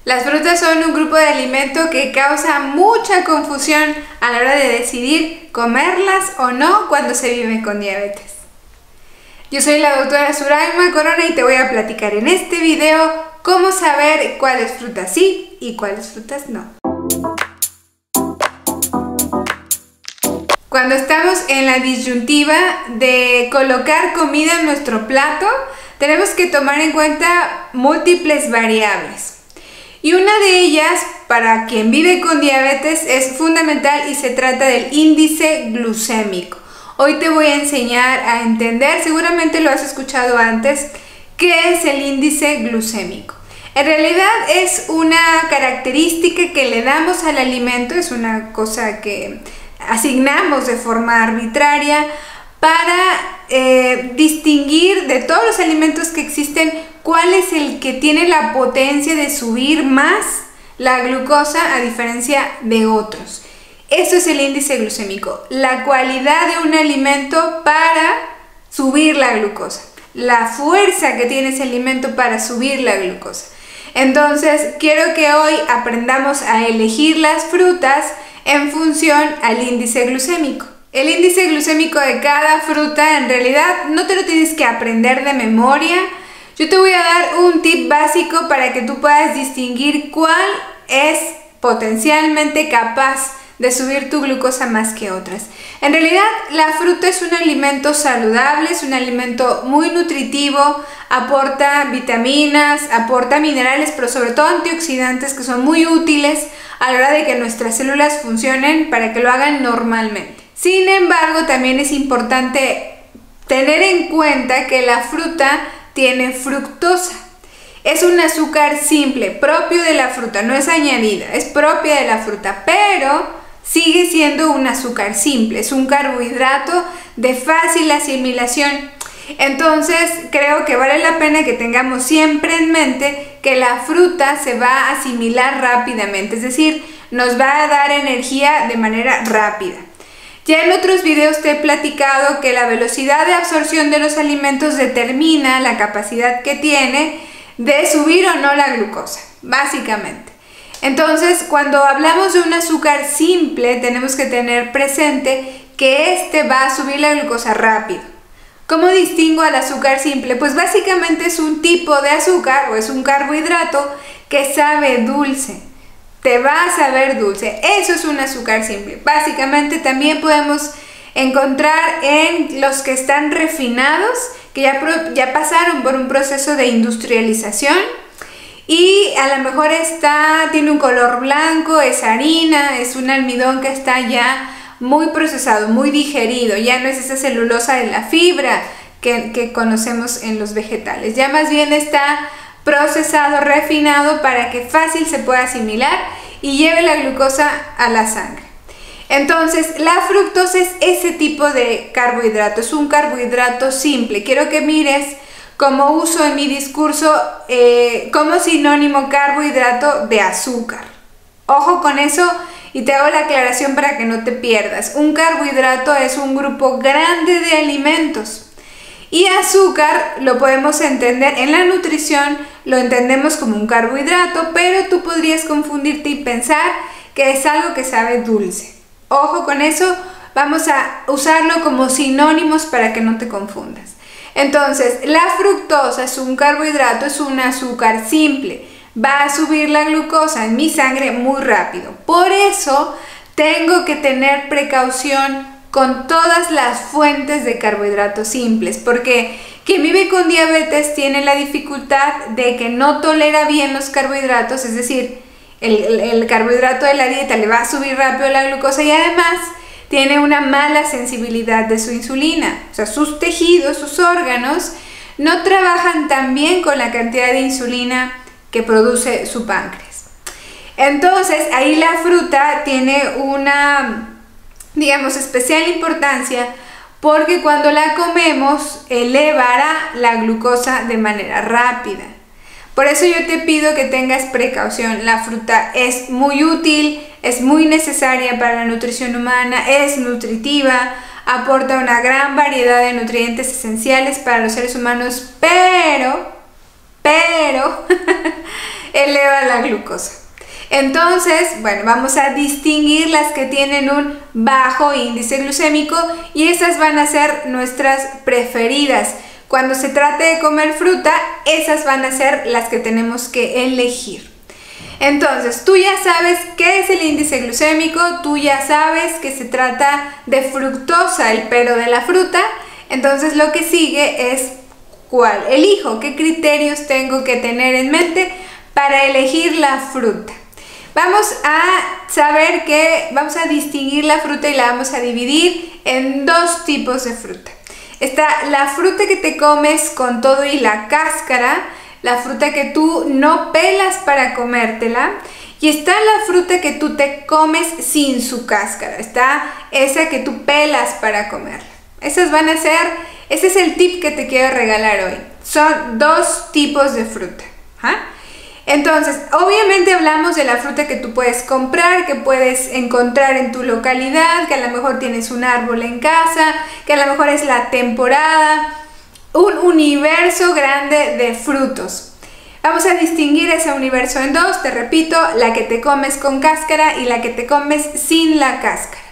Las frutas son un grupo de alimento que causa mucha confusión a la hora de decidir comerlas o no cuando se vive con diabetes. Yo soy la doctora Suraima Corona y te voy a platicar en este video cómo saber cuáles frutas sí y cuáles frutas no. Cuando estamos en la disyuntiva de colocar comida en nuestro plato, tenemos que tomar en cuenta múltiples variables. Y una de ellas, para quien vive con diabetes, es fundamental y se trata del índice glucémico. Hoy te voy a enseñar a entender, seguramente lo has escuchado antes, qué es el índice glucémico. En realidad es una característica que le damos al alimento, es una cosa que asignamos de forma arbitraria para distinguir de todos los alimentos que existen cuál es el que tiene la potencia de subir más la glucosa a diferencia de otros. Eso es el índice glucémico, la cualidad de un alimento para subir la glucosa, la fuerza que tiene ese alimento para subir la glucosa. Entonces, quiero que hoy aprendamos a elegir las frutas en función al índice glucémico. El índice glucémico de cada fruta en realidad no te lo tienes que aprender de memoria. Yo te voy a dar un tip básico para que tú puedas distinguir cuál es potencialmente capaz de subir tu glucosa más que otras. En realidad la fruta es un alimento saludable, es un alimento muy nutritivo, aporta vitaminas, aporta minerales, pero sobre todo antioxidantes que son muy útiles a la hora de que nuestras células funcionen para que lo hagan normalmente. Sin embargo, también es importante tener en cuenta que la fruta tiene fructosa. Es un azúcar simple, propio de la fruta, no es añadida, es propia de la fruta, pero sigue siendo un azúcar simple, es un carbohidrato de fácil asimilación. Entonces, creo que vale la pena que tengamos siempre en mente que la fruta se va a asimilar rápidamente, es decir, nos va a dar energía de manera rápida. Ya en otros videos te he platicado que la velocidad de absorción de los alimentos determina la capacidad que tiene de subir o no la glucosa, básicamente. Entonces, cuando hablamos de un azúcar simple, tenemos que tener presente que este va a subir la glucosa rápido. ¿Cómo distingo al azúcar simple? Pues básicamente es un tipo de azúcar o es un carbohidrato que sabe dulce. Te va a saber dulce, eso es un azúcar simple. Básicamente también podemos encontrar en los que están refinados, que ya pasaron por un proceso de industrialización y a lo mejor tiene un color blanco, es harina, es un almidón que está ya muy procesado, muy digerido, ya no es esa celulosa de la fibra que conocemos en los vegetales, ya más bien está procesado, refinado para que fácil se pueda asimilar y lleve la glucosa a la sangre. Entonces, la fructosa es ese tipo de carbohidrato, es un carbohidrato simple. Quiero que mires cómo uso en mi discurso como sinónimo carbohidrato de azúcar. Ojo con eso y te hago la aclaración para que no te pierdas. Un carbohidrato es un grupo grande de alimentos. Y azúcar lo podemos entender en la nutrición, lo entendemos como un carbohidrato, pero tú podrías confundirte y pensar que es algo que sabe dulce. Ojo con eso, vamos a usarlo como sinónimos para que no te confundas. Entonces, la fructosa es un carbohidrato, es un azúcar simple, va a subir la glucosa en mi sangre muy rápido. Por eso tengo que tener precaución con todas las fuentes de carbohidratos simples, porque quien vive con diabetes tiene la dificultad de que no tolera bien los carbohidratos, es decir, el carbohidrato de la dieta le va a subir rápido la glucosa y además tiene una mala sensibilidad de su insulina, o sea, sus tejidos, sus órganos no trabajan tan bien con la cantidad de insulina que produce su páncreas. Entonces, ahí la fruta tiene una, digamos, especial importancia porque cuando la comemos elevará la glucosa de manera rápida. Por eso yo te pido que tengas precaución. La fruta es muy útil, es muy necesaria para la nutrición humana, es nutritiva, aporta una gran variedad de nutrientes esenciales para los seres humanos, pero eleva la glucosa. Entonces, bueno, vamos a distinguir las que tienen un bajo índice glucémico y esas van a ser nuestras preferidas. Cuando se trate de comer fruta, esas van a ser las que tenemos que elegir. Entonces, tú ya sabes qué es el índice glucémico, tú ya sabes que se trata de fructosa, el pero de la fruta. Entonces, lo que sigue es ¿cuál elijo? ¿Qué criterios tengo que tener en mente para elegir la fruta? Vamos a distinguir la fruta y la vamos a dividir en dos tipos de fruta. Está la fruta que te comes con todo y la cáscara, la fruta que tú no pelas para comértela, y está la fruta que tú te comes sin su cáscara, está esa que tú pelas para comerla. Ese es el tip que te quiero regalar hoy. Son dos tipos de fruta. Entonces, obviamente hablamos de la fruta que tú puedes comprar, que puedes encontrar en tu localidad, que a lo mejor tienes un árbol en casa, que a lo mejor es la temporada, un universo grande de frutos. Vamos a distinguir ese universo en dos, te repito, la que te comes con cáscara y la que te comes sin la cáscara.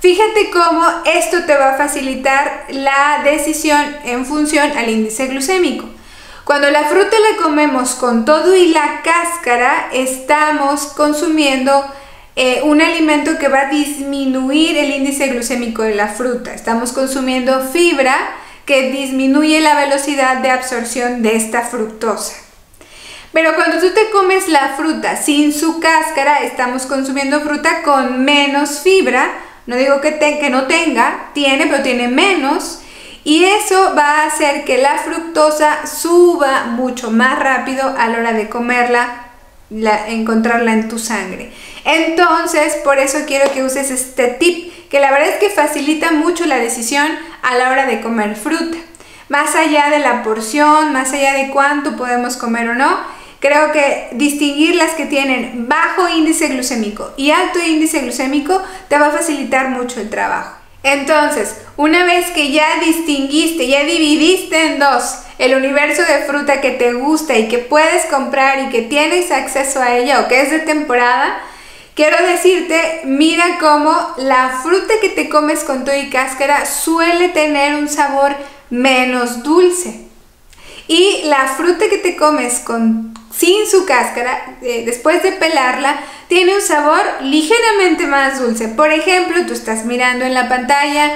Fíjate cómo esto te va a facilitar la decisión en función al índice glucémico. Cuando la fruta la comemos con todo y la cáscara, estamos consumiendo un alimento que va a disminuir el índice glucémico de la fruta. Estamos consumiendo fibra que disminuye la velocidad de absorción de esta fructosa. Pero cuando tú te comes la fruta sin su cáscara, estamos consumiendo fruta con menos fibra. No digo que no tenga, pero tiene menos. Y eso va a hacer que la fructosa suba mucho más rápido a la hora de comerla, encontrarla en tu sangre. Entonces, por eso quiero que uses este tip, que la verdad es que facilita mucho la decisión a la hora de comer fruta. Más allá de la porción, más allá de cuánto podemos comer o no, creo que distinguir las que tienen bajo índice glucémico y alto índice glucémico te va a facilitar mucho el trabajo. Entonces, una vez que ya distinguiste, ya dividiste en dos el universo de fruta que te gusta y que puedes comprar y que tienes acceso a ella o que es de temporada, quiero decirte, mira cómo la fruta que te comes con todo y cáscara suele tener un sabor menos dulce. Y la fruta que te comes sin su cáscara, después de pelarla, tiene un sabor ligeramente más dulce. Por ejemplo, tú estás mirando en la pantalla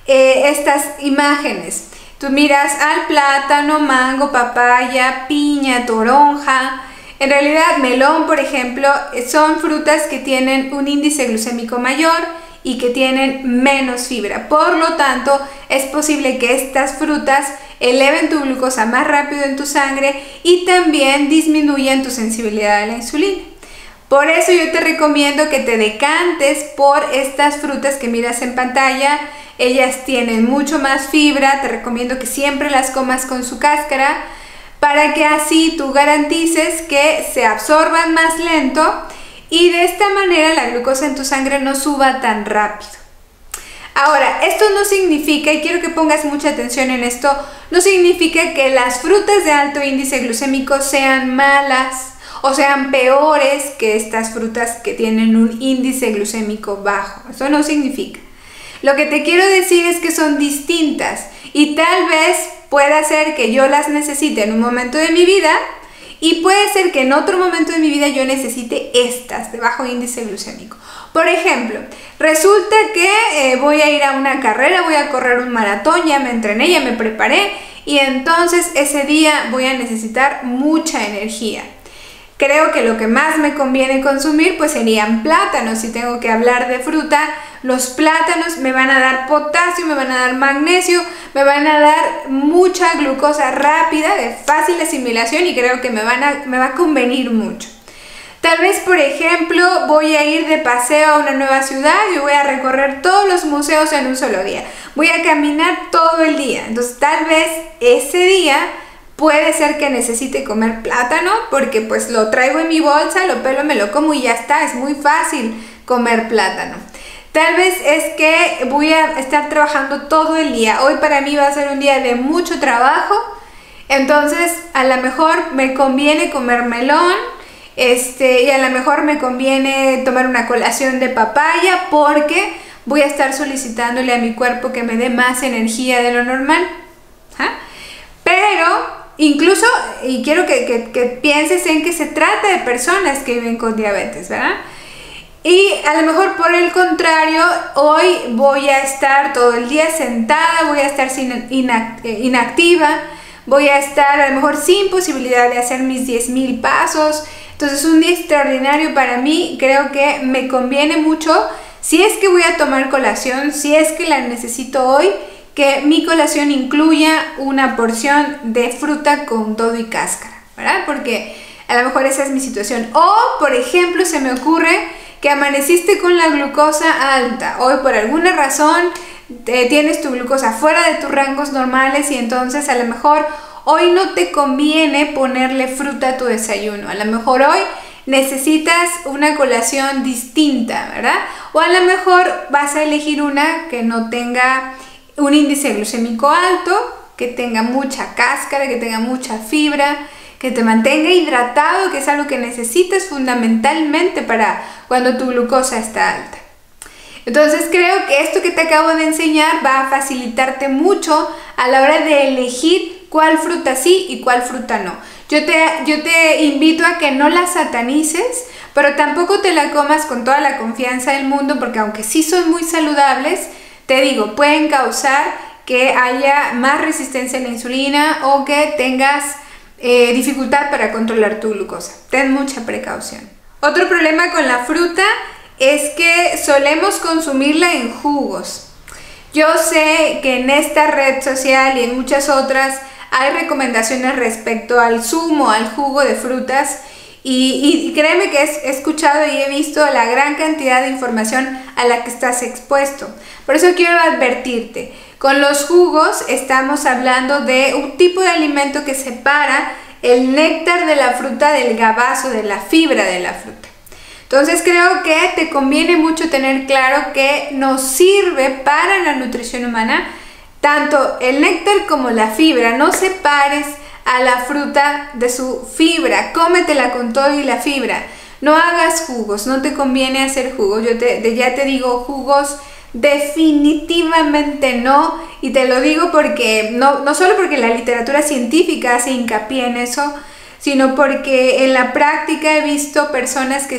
estas imágenes. Tú miras al plátano, mango, papaya, piña, toronja. En realidad, melón, por ejemplo, son frutas que tienen un índice glucémico mayor y que tienen menos fibra. Por lo tanto, es posible que estas frutas eleven tu glucosa más rápido en tu sangre y también disminuyan tu sensibilidad a la insulina. Por eso yo te recomiendo que te decantes por estas frutas que miras en pantalla. Ellas tienen mucho más fibra, te recomiendo que siempre las comas con su cáscara para que así tú garantices que se absorban más lento y de esta manera la glucosa en tu sangre no suba tan rápido. Ahora, esto no significa, y quiero que pongas mucha atención en esto, no significa que las frutas de alto índice glucémico sean malas o sean peores que estas frutas que tienen un índice glucémico bajo. Eso no significa. Lo que te quiero decir es que son distintas y tal vez pueda ser que yo las necesite en un momento de mi vida y puede ser que en otro momento de mi vida yo necesite estas de bajo índice glucémico. Por ejemplo, resulta que voy a ir a una carrera, voy a correr un maratón, ya me entrené, ya me preparé y entonces ese día voy a necesitar mucha energía. Creo que lo que más me conviene consumir pues serían plátanos. Si tengo que hablar de fruta, los plátanos me van a dar potasio, me van a dar magnesio, me van a dar mucha glucosa rápida, de fácil asimilación y creo que me va a convenir mucho. Tal vez, por ejemplo, voy a ir de paseo a una nueva ciudad y voy a recorrer todos los museos en un solo día. Voy a caminar todo el día. Entonces, tal vez ese día puede ser que necesite comer plátano porque pues lo traigo en mi bolsa, lo pelo, me lo como y ya está. Es muy fácil comer plátano. Tal vez es que voy a estar trabajando todo el día. Hoy para mí va a ser un día de mucho trabajo Entonces, a lo mejor me conviene comer melón, y a lo mejor me conviene tomar una colación de papaya porque voy a estar solicitándole a mi cuerpo que me dé más energía de lo normal. Pero incluso, y quiero que pienses en que se trata de personas que viven con diabetes, ¿verdad? Y a lo mejor por el contrario, hoy voy a estar todo el día sentada, voy a estar inactiva, voy a estar a lo mejor sin posibilidad de hacer mis 10,000 pasos. Entonces un día extraordinario para mí, creo que me conviene mucho, si es que voy a tomar colación, si es que la necesito hoy, que mi colación incluya una porción de fruta con todo y cáscara, ¿verdad? Porque a lo mejor esa es mi situación. O, por ejemplo, se me ocurre que amaneciste con la glucosa alta. Hoy por alguna razón tienes tu glucosa fuera de tus rangos normales y entonces a lo mejor hoy no te conviene ponerle fruta a tu desayuno. A lo mejor hoy necesitas una colación distinta, ¿verdad? O a lo mejor vas a elegir una que no tenga un índice glucémico alto, que tenga mucha cáscara, que tenga mucha fibra, que te mantenga hidratado, que es algo que necesitas fundamentalmente para cuando tu glucosa está alta. Entonces creo que esto que te acabo de enseñar va a facilitarte mucho a la hora de elegir cuál fruta sí y cuál fruta no. Yo te invito a que no la satanices, pero tampoco te la comas con toda la confianza del mundo, porque aunque sí son muy saludables, te digo, pueden causar que haya más resistencia a la insulina o que tengas dificultad para controlar tu glucosa. Ten mucha precaución. Otro problema con la fruta es que solemos consumirla en jugos. Yo sé que en esta red social y en muchas otras hay recomendaciones respecto al zumo, al jugo de frutas, y créeme que he escuchado y he visto la gran cantidad de información a la que estás expuesto. Por eso quiero advertirte, con los jugos estamos hablando de un tipo de alimento que separa el néctar de la fruta del gabazo, de la fibra de la fruta. Entonces creo que te conviene mucho tener claro que nos sirve para la nutrición humana tanto el néctar como la fibra. No separes a la fruta de su fibra, cómetela con todo y la fibra. No hagas jugos, no te conviene hacer jugos. Ya te digo, jugos definitivamente no, y te lo digo porque no solo porque la literatura científica hace hincapié en eso, sino porque en la práctica he visto personas que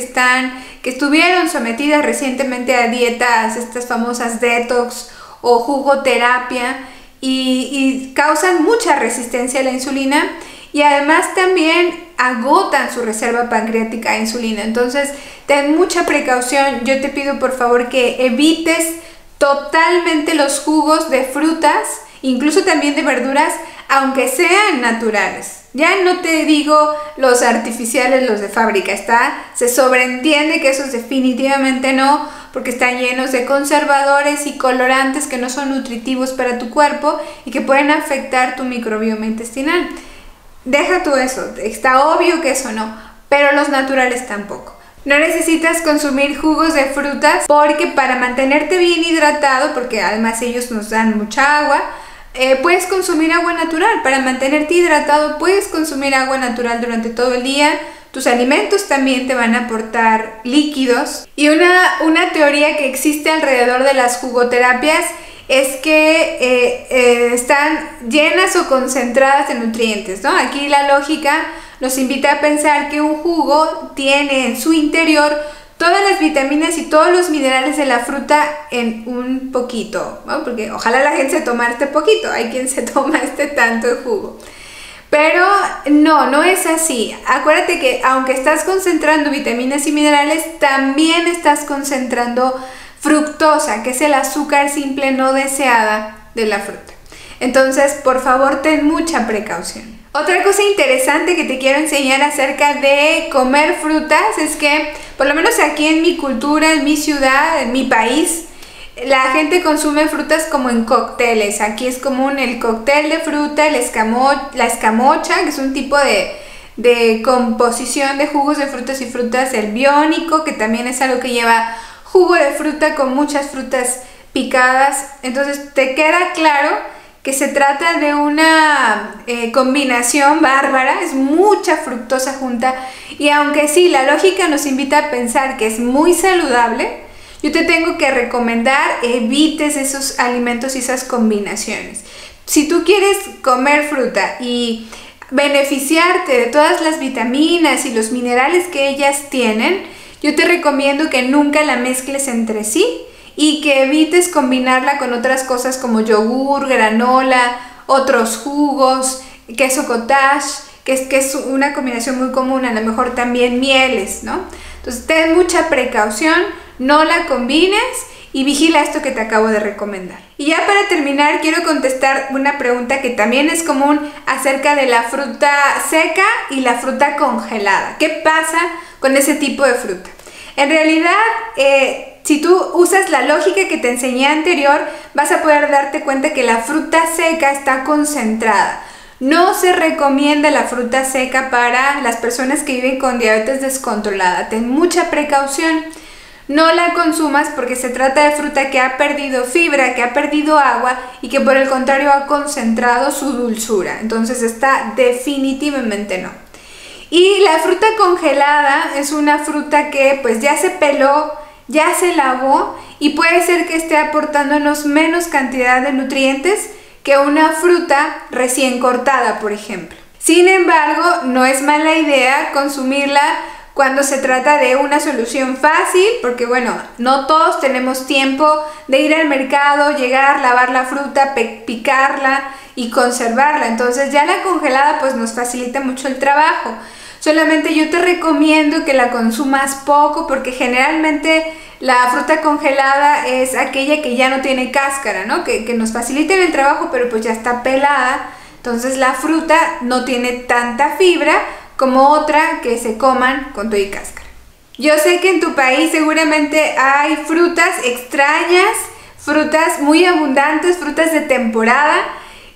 estuvieron sometidas recientemente a dietas, estas famosas detox o jugoterapia, y causan mucha resistencia a la insulina y además también agotan su reserva pancreática de insulina. Entonces ten mucha precaución. Yo te pido por favor que evites totalmente los jugos de frutas, incluso también de verduras, aunque sean naturales. Ya no te digo los artificiales, los de fábrica, se sobreentiende que esos definitivamente no, porque están llenos de conservadores y colorantes que no son nutritivos para tu cuerpo y que pueden afectar tu microbioma intestinal. Deja tú eso, está obvio que eso no, pero los naturales tampoco. No necesitas consumir jugos de frutas porque para mantenerte bien hidratado, porque además ellos nos dan mucha agua, puedes consumir agua natural. Para mantenerte hidratado puedes consumir agua natural durante todo el día. Tus alimentos también te van a aportar líquidos. Y una teoría que existe alrededor de las jugoterapias es que están llenas o concentradas de nutrientes, ¿no? Aquí la lógica nos invita a pensar que un jugo tiene en su interior todas las vitaminas y todos los minerales de la fruta en un poquito, ¿no? Porque ojalá la gente se tomara este poquito, hay quien se toma tanto de jugo. Pero no es así. Acuérdate que aunque estás concentrando vitaminas y minerales, también estás concentrando fructosa, que es el azúcar simple no deseada de la fruta. Entonces, por favor, ten mucha precaución. Otra cosa interesante que te quiero enseñar acerca de comer frutas es que, por lo menos aquí en mi cultura, en mi ciudad, en mi país, la gente consume frutas como en cócteles. Aquí es común el cóctel de fruta, la escamocha, que es un tipo de composición de jugos de frutas y frutas, el biónico, que también es algo que lleva jugo de fruta con muchas frutas picadas. Entonces te queda claro que se trata de una combinación bárbara, es mucha fructosa junta, y aunque sí, la lógica nos invita a pensar que es muy saludable, yo te tengo que recomendar evites esos alimentos y esas combinaciones. Si tú quieres comer fruta y beneficiarte de todas las vitaminas y los minerales que ellas tienen, yo te recomiendo que nunca la mezcles entre sí y que evites combinarla con otras cosas como yogur, granola, otros jugos, queso cottage, que es una combinación muy común, a lo mejor también mieles, ¿no? Entonces ten mucha precaución, no la combines y vigila esto que te acabo de recomendar. Y ya para terminar, quiero contestar una pregunta que también es común acerca de la fruta seca y la fruta congelada. ¿Qué pasa con ese tipo de fruta? En realidad, si tú usas la lógica que te enseñé anterior, vas a poder darte cuenta que la fruta seca está concentrada. No se recomienda la fruta seca para las personas que viven con diabetes descontrolada. Ten mucha precaución. No la consumas porque se trata de fruta que ha perdido fibra, que ha perdido agua y que por el contrario ha concentrado su dulzura. Entonces esta definitivamente no. Y la fruta congelada es una fruta que pues ya se peló, ya se lavó y puede ser que esté aportándonos menos cantidad de nutrientes que una fruta recién cortada, por ejemplo. Sin embargo, no es mala idea consumirla cuando se trata de una solución fácil, porque bueno, no todos tenemos tiempo de ir al mercado, llegar, lavar la fruta, picarla y conservarla. Entonces ya la congelada pues nos facilita mucho el trabajo. Solamente yo te recomiendo que la consumas poco porque generalmente la fruta congelada es aquella que ya no tiene cáscara, ¿no? Que nos facilita el trabajo, pero pues ya está pelada. Entonces la fruta no tiene tanta fibra como otra que se coman con todo y cáscara. Yo sé que en tu país seguramente hay frutas extrañas, frutas muy abundantes, frutas de temporada.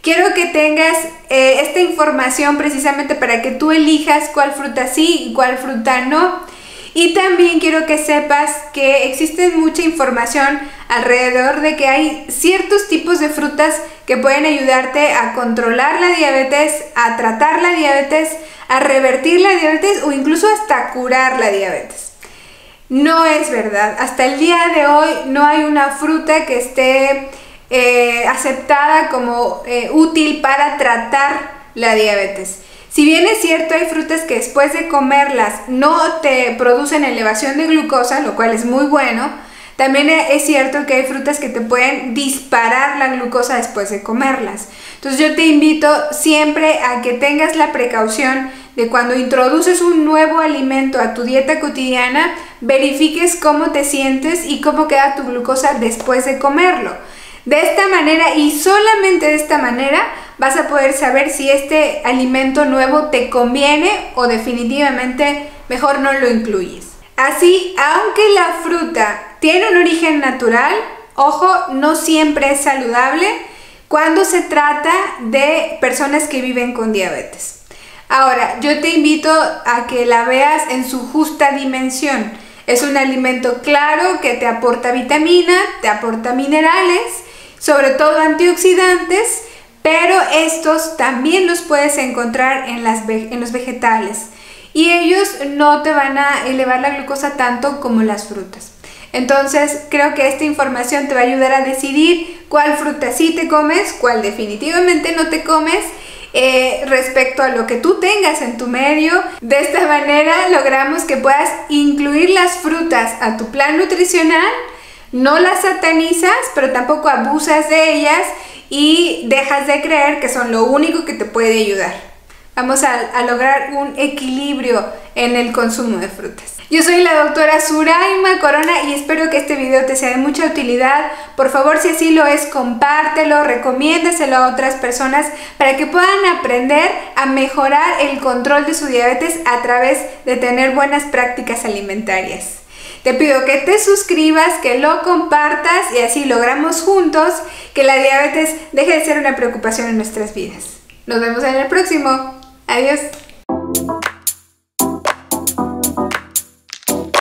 Quiero que tengas esta información precisamente para que tú elijas cuál fruta sí y cuál fruta no. Y también quiero que sepas que existe mucha información alrededor de que hay ciertos tipos de frutas que pueden ayudarte a controlar la diabetes, a tratar la diabetes, a revertir la diabetes o incluso hasta curar la diabetes. No es verdad. Hasta el día de hoy no hay una fruta que esté aceptada como útil para tratar la diabetes. Si bien es cierto, hay frutas que después de comerlas no te producen elevación de glucosa, lo cual es muy bueno. También es cierto que hay frutas que te pueden disparar la glucosa después de comerlas. Entonces yo te invito siempre a que tengas la precaución de cuando introduces un nuevo alimento a tu dieta cotidiana, verifiques cómo te sientes y cómo queda tu glucosa después de comerlo. De esta manera y solamente de esta manera vas a poder saber si este alimento nuevo te conviene o definitivamente mejor no lo incluyes. Así, aunque la fruta tiene un origen natural, ojo, no siempre es saludable cuando se trata de personas que viven con diabetes. Ahora, yo te invito a que la veas en su justa dimensión. Es un alimento claro que te aporta vitamina, te aporta minerales, sobre todo antioxidantes, pero estos también los puedes encontrar en los vegetales y ellos no te van a elevar la glucosa tanto como las frutas. Entonces creo que esta información te va a ayudar a decidir cuál fruta sí te comes, cuál definitivamente no te comes, respecto a lo que tú tengas en tu medio. De esta manera logramos que puedas incluir las frutas a tu plan nutricional. No las satanizas, pero tampoco abusas de ellas y dejas de creer que son lo único que te puede ayudar. Vamos a lograr un equilibrio en el consumo de frutas. Yo soy la doctora Suraima Corona y espero que este video te sea de mucha utilidad. Por favor, si así lo es, compártelo, recomiéndaselo a otras personas para que puedan aprender a mejorar el control de su diabetes a través de tener buenas prácticas alimentarias. Te pido que te suscribas, que lo compartas y así logramos juntos que la diabetes deje de ser una preocupación en nuestras vidas. Nos vemos en el próximo. Adiós.